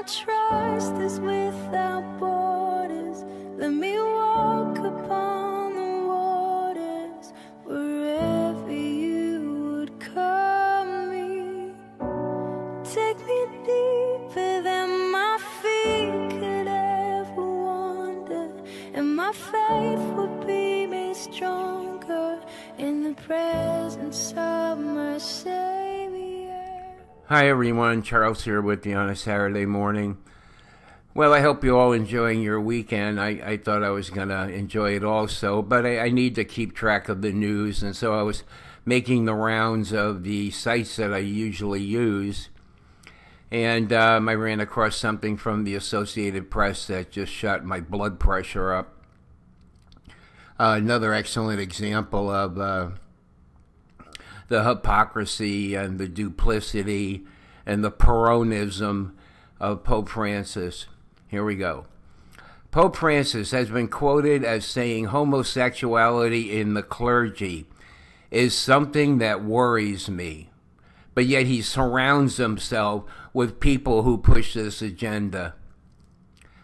trust is without borders. Let me walk upon the waters wherever you would call me. Take me deeper than my feet could ever wander, and my faith will be made stronger in the presence of my Savior. Hi everyone, Charles here with you on a Saturday morning. Well, I hope you're all enjoying your weekend. I thought I was going to enjoy it also, but I need to keep track of the news, and so I was making the rounds of the sites that I usually use, and I ran across something from the Associated Press that just shot my blood pressure up. Another excellent example of the hypocrisy and the duplicity and the Peronism of Pope Francis. Here we go. Pope Francis has been quoted as saying homosexuality in the clergy is something that worries me, but yet he surrounds himself with people who push this agenda.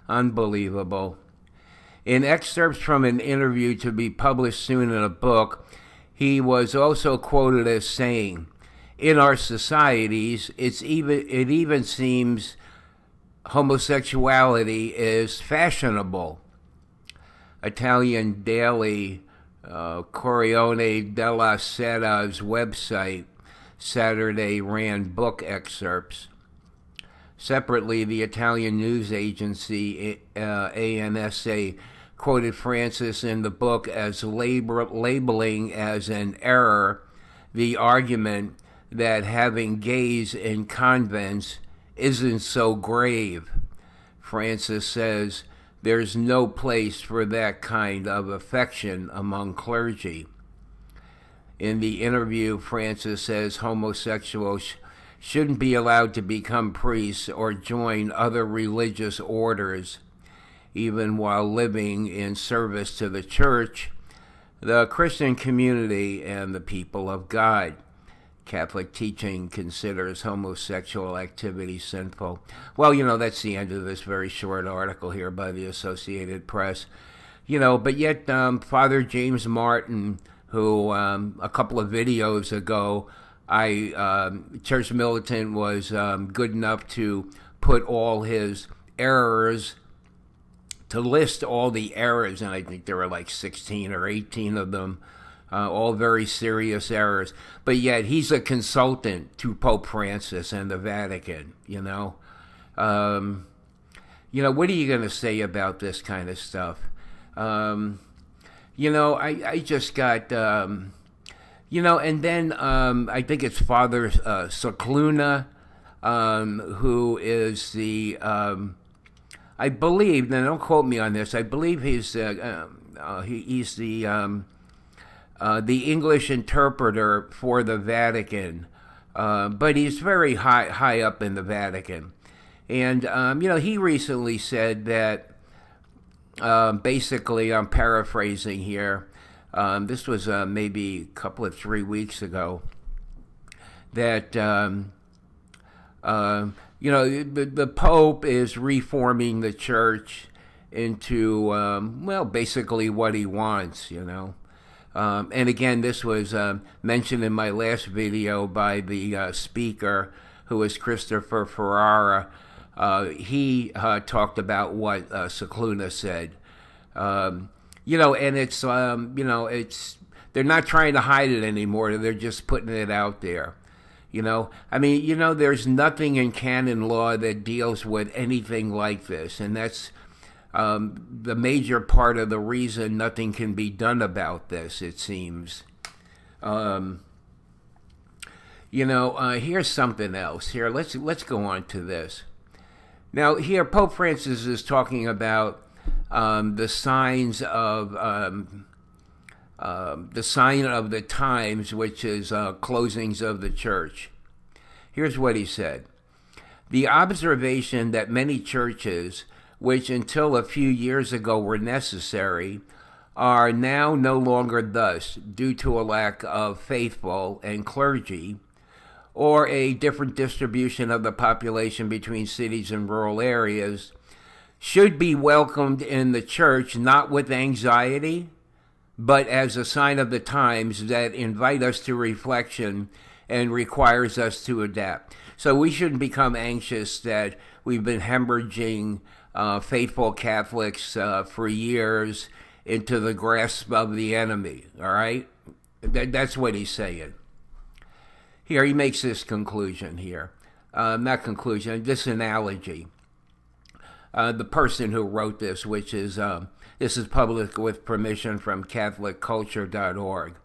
Unbelievable. In excerpts from an interview to be published soon in a book, he was also quoted as saying, "In our societies, it even seems homosexuality is fashionable." Italian daily Corriere della Sera's website Saturday ran book excerpts. Separately, the Italian news agency ANSA quoted Francis in the book as labeling as an error the argument that having gays in convents isn't so grave. Francis says there's no place for that kind of affection among clergy. In the interview, Francis says homosexuals shouldn't be allowed to become priests or join other religious orders, even while living in service to the church, the Christian community, and the people of God. Catholic teaching considers homosexual activity sinful. Well, that's the end of this very short article here by the Associated Press. But yet Father James Martin, who a couple of videos ago, Church Militant was good enough to put all his errors, to list all the errors, and I think there were like 16 or 18 of them, all very serious errors. But yet he's a consultant to Pope Francis and the Vatican, What are you going to say about this kind of stuff? I just got, and then I think it's Father Scicluna, who is the, I believe, now don't quote me on this, I believe he's the English interpreter for the Vatican, but he's very high up in the Vatican. And, he recently said that, basically, I'm paraphrasing here, this was maybe a couple of 3 weeks ago, that, the Pope is reforming the church into, basically what he wants, And again, this was mentioned in my last video by the speaker, who is Christopher Ferrara. He talked about what Scicluna said. And it's, they're not trying to hide it anymore. They're just putting it out there. There's nothing in canon law that deals with anything like this. And that's the major part of the reason nothing can be done about this, it seems. Here's something else. Here, let's go on to this. Now, here, Pope Francis is talking about the signs of the sign of the times, which is closings of the church. Here's what he said. The observation that many churches, which until a few years ago were necessary, are now no longer thus due to a lack of faithful and clergy, or a different distribution of the population between cities and rural areas, should be welcomed in the church not with anxiety, but as a sign of the times that invite us to reflection and requires us to adapt. So we shouldn't become anxious that we've been hemorrhaging faithful Catholics for years into the grasp of the enemy, all right? That's what he's saying. Here, he makes this conclusion here. Not conclusion, this analogy. The person who wrote this, which is, this is published with permission from CatholicCulture.org.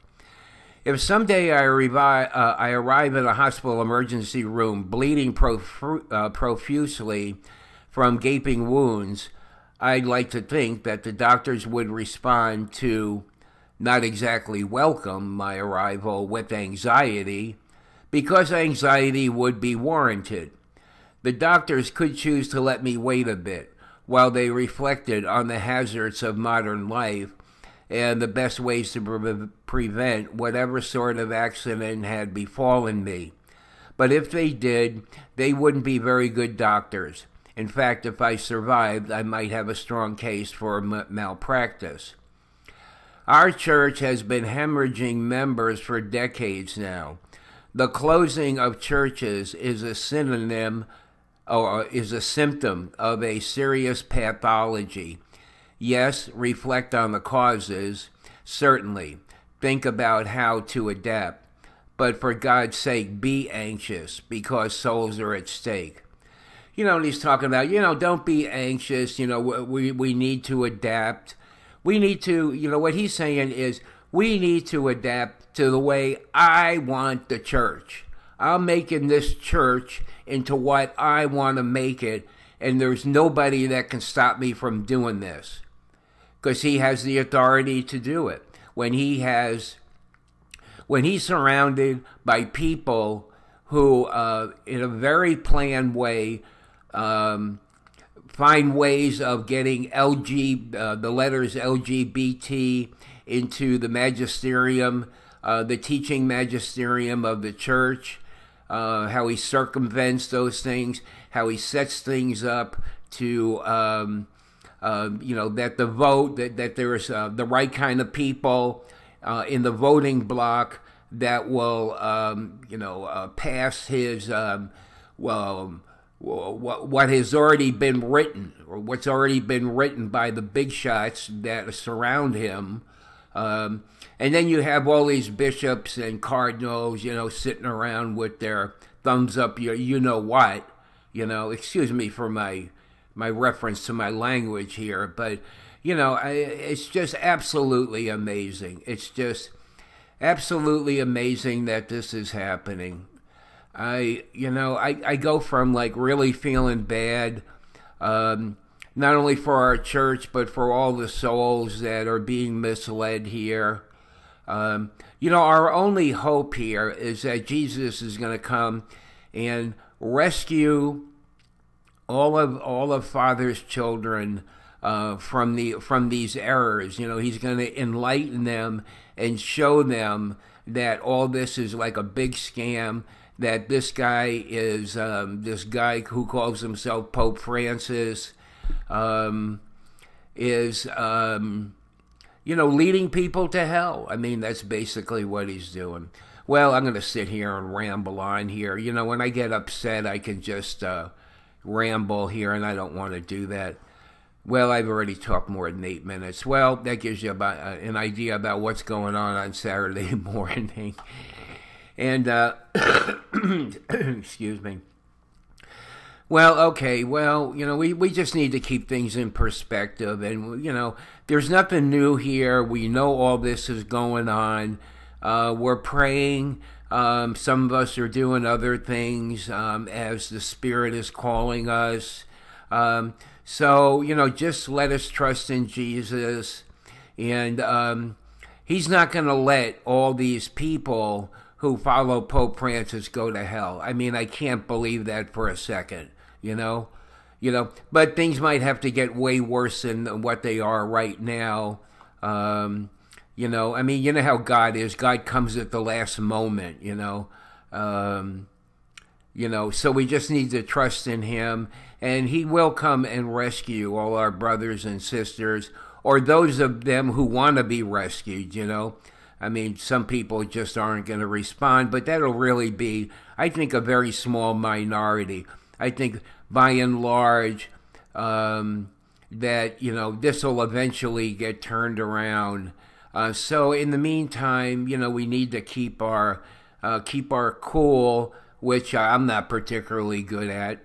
If someday I arrive in a hospital emergency room bleeding profusely from gaping wounds, I'd like to think that the doctors would respond to not exactly welcome my arrival with anxiety, because anxiety would be warranted. The doctors could choose to let me wait a bit while they reflected on the hazards of modern life and the best ways to prevent whatever sort of accident had befallen me. But if they did, they wouldn't be very good doctors. In fact, if I survived, I might have a strong case for malpractice. Our church has been hemorrhaging members for decades now. The closing of churches is a symptom of a serious pathology. Yes, reflect on the causes, certainly. Think about how to adapt. But for God's sake, be anxious, because souls are at stake. And he's talking about, don't be anxious. We need to adapt. We need to, what he's saying is, we need to adapt to the way I want the church. I'm making this church into what I want to make it, and there's nobody that can stop me from doing this, because he has the authority to do it. When he's surrounded by people who, in a very planned way, find ways of getting the letters LGBT into the magisterium, the teaching magisterium of the church, how he circumvents those things, how he sets things up to, that the vote, that there's the right kind of people in the voting block that will, pass his, what has already been written, or what's already been written by the big shots that surround him. And then you have all these bishops and cardinals, sitting around with their thumbs up, what, excuse me for my reference to my language here, but, it's just absolutely amazing. It's just absolutely amazing that this is happening. I go from really feeling bad, not only for our church, but for all the souls that are being misled here. Our only hope here is that Jesus is going to come and rescue all of Father's children from these errors. He's going to enlighten them and show them that all this is like a big scam, that this guy is this guy who calls himself Pope Francis is leading people to hell. I mean, that's basically what he's doing. Well, I'm going to sit here and ramble on here. When I get upset, I can just ramble here, and I don't want to do that. Well, I've already talked more than 8 minutes. Well, that gives you about an idea about what's going on Saturday morning. And, excuse me. Well, okay, we just need to keep things in perspective. And, there's nothing new here. We know all this is going on. We're praying. Some of us are doing other things as the Spirit is calling us. So, just let us trust in Jesus. And he's not going to let all these people who follow Pope Francis go to hell. I mean, I can't believe that for a second, But things might have to get way worse than what they are right now. I mean, how God is. God comes at the last moment, So we just need to trust in him, and he will come and rescue all our brothers and sisters, or those of them who want to be rescued. I mean, some people just aren't going to respond, but that'll really be, I think, a very small minority. I think, by and large, that, this will eventually get turned around. So in the meantime, we need to keep our cool, which I'm not particularly good at.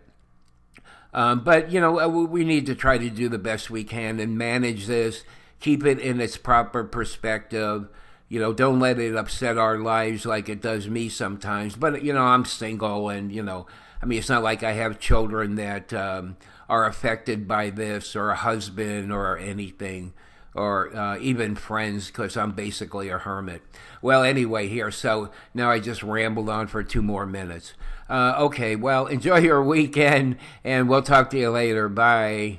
But, we need to try to do the best we can and manage this, keep it in its proper perspective. Don't let it upset our lives like it does me sometimes. But, I'm single and, it's not like I have children that are affected by this, or a husband or anything, or even friends, because I'm basically a hermit. Well, anyway, here, so now I just rambled on for 2 more minutes. Okay, well, enjoy your weekend, and we'll talk to you later. Bye.